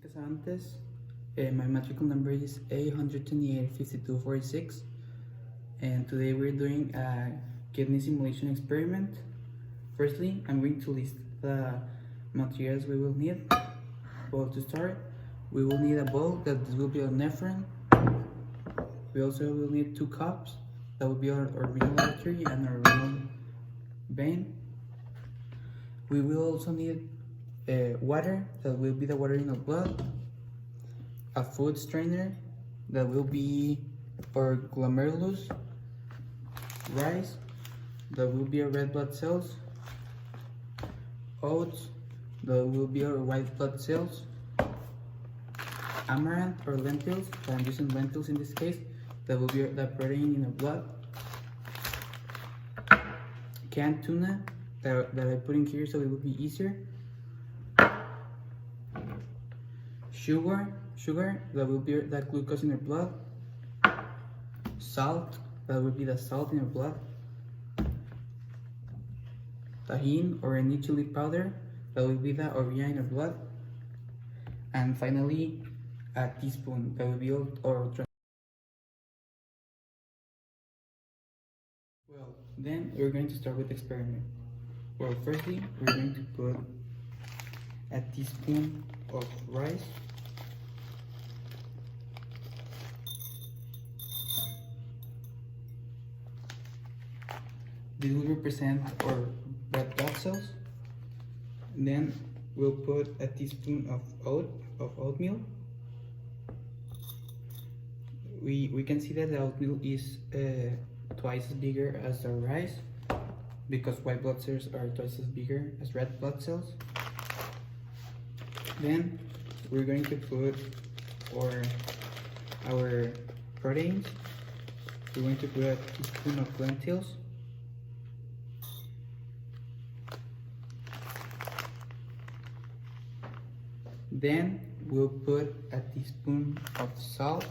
Casantes. My matricle number is A1285246, and today we're doing a kidney simulation experiment. Firstly, I'm going to list the materials we will need. Well, to start, we will need a bowl that will be a nephron. We also will need 2 cups that will be our renal artery and our renal vein. We will also need water that will be the water in our blood, a food strainer that will be our glomerulus, rice that will be our red blood cells, oats that will be our white blood cells, amaranth or lentils, I'm using lentils in this case, that will be the protein in our blood, canned tuna that I put in here so it will be easier, sugar that will be that glucose in our blood, salt that will be the salt in our blood, tahine or any chili powder that will be the urea in our blood, and finally a teaspoon that will be our well, then we're going to start with the experiment. Well, firstly we're going to put a teaspoon of rice, this will represent our red blood cells. Then we'll put a teaspoon of oatmeal. We can see that the oatmeal is twice as bigger as the rice because white blood cells are twice as bigger as red blood cells. Then we're going to put our proteins. We're going to put a teaspoon of lentils, then we'll put a teaspoon of salt,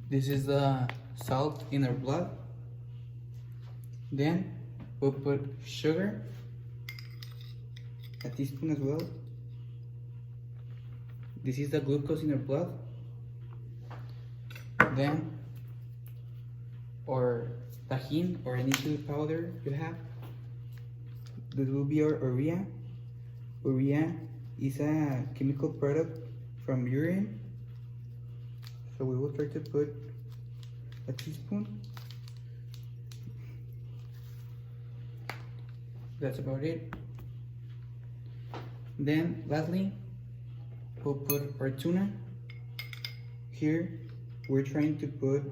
this is the salt in our blood. Then we'll put sugar, a teaspoon as well. This is the glucose in our blood. Then or tahine or any chili powder you have. This will be our urea. Urea is a chemical product from urine. So we will try to put a teaspoon. That's about it. Then lastly, we'll put our tuna. Here we're trying to put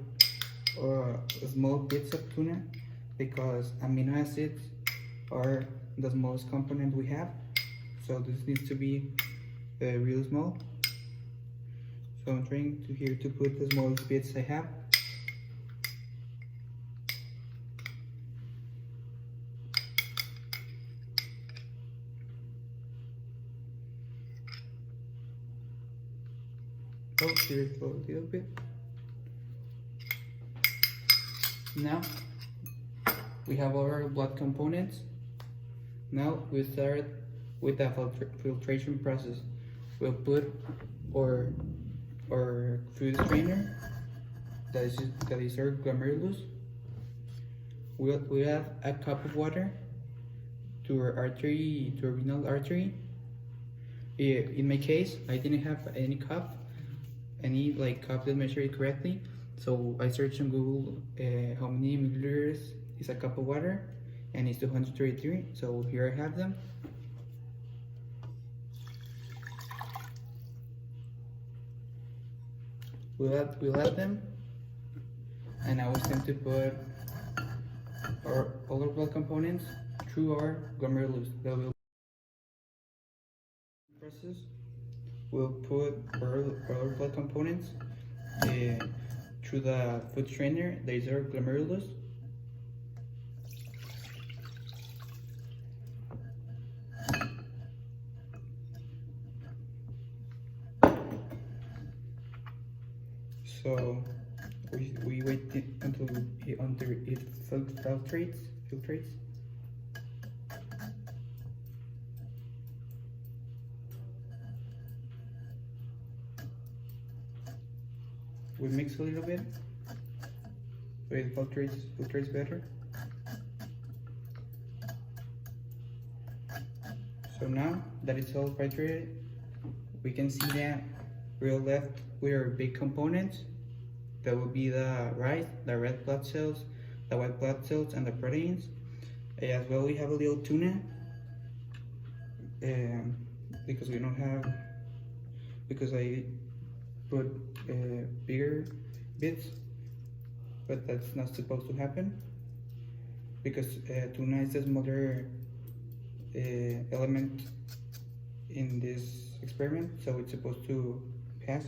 small bits of tuna because amino acids are the smallest component we have. So this needs to be real small. So I'm trying to put the smallest bits I have. Oh, here it goes a little bit. Now we have our blood components. Now we start with the filtration process. We'll put our food strainer, that is our glomerulus. We have a cup of water to our artery, to our renal artery. In my case, I didn't have any cup that measured it correctly. So I searched on Google how many milliliters is a cup of water, and it's 233. So here I have them. We'll add them, and now it's time to put all our blood components through our glomerulus. That will process. We'll put our blood components through the food strainer, that is our glomerulus. So we wait until it filtrates. We mix a little bit so it filtrates better. So now that it's all filtrated, we can see that we're left with our big components. That will be the rice, the red blood cells, the white blood cells, and the proteins. As well, we have a little tuna, because we don't have, because I put bigger bits, but that's not supposed to happen, because tuna is a smaller element in this experiment, so it's supposed to pass.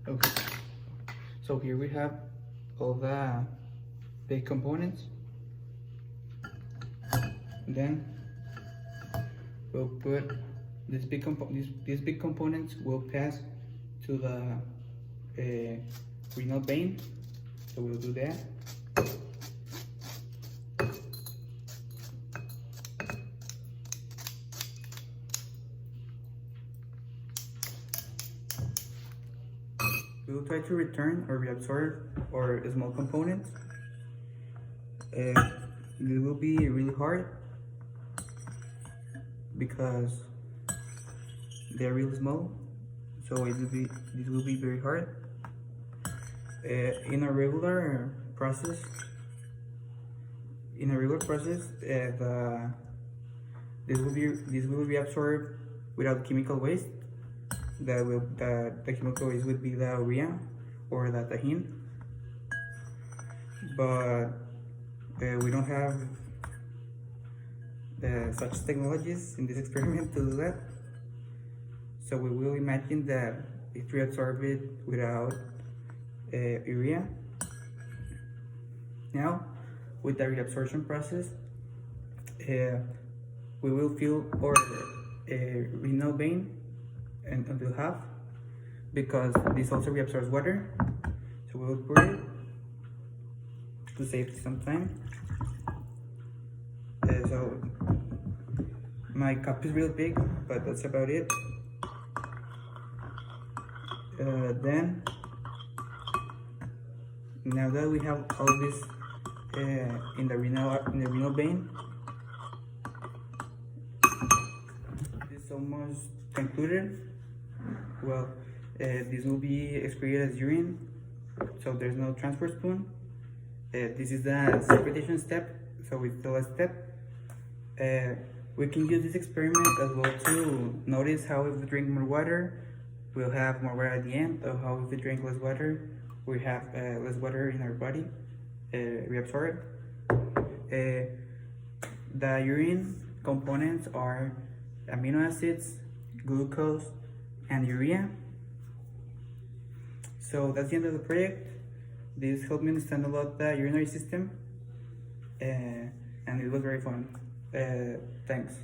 Okay, so here we have all the big components. Then we'll put these big components will pass to the renal vein, so we'll do that. We will try to return or reabsorb our small components. It will be really hard because they're really small, so this will be very hard. In a regular process, this will be absorbed without chemical waste. The chemical waste would be the urea or the tahine, but we don't have such technologies in this experiment to do that. So we will imagine that it reabsorbs it without urea. Now, with the reabsorption process, we will fill our renal vein until half, because this also reabsorbs water. So we will pour it to save some time. So my cup is real big, but that's about it. Then, now that we have all this in the renal vein, it's almost concluded. Well, this will be excreted as urine, so there's no transport spoon. This is the secretion step, so it's the last step. We can use this experiment as well to notice how if we drink more water, we'll have more water at the end, or how if we drink less water, we have less water in our body reabsorbed. The urine components are amino acids, glucose, and urea. So that's the end of the project. This helped me understand a lot the urinary system, and it was very fun. Thanks.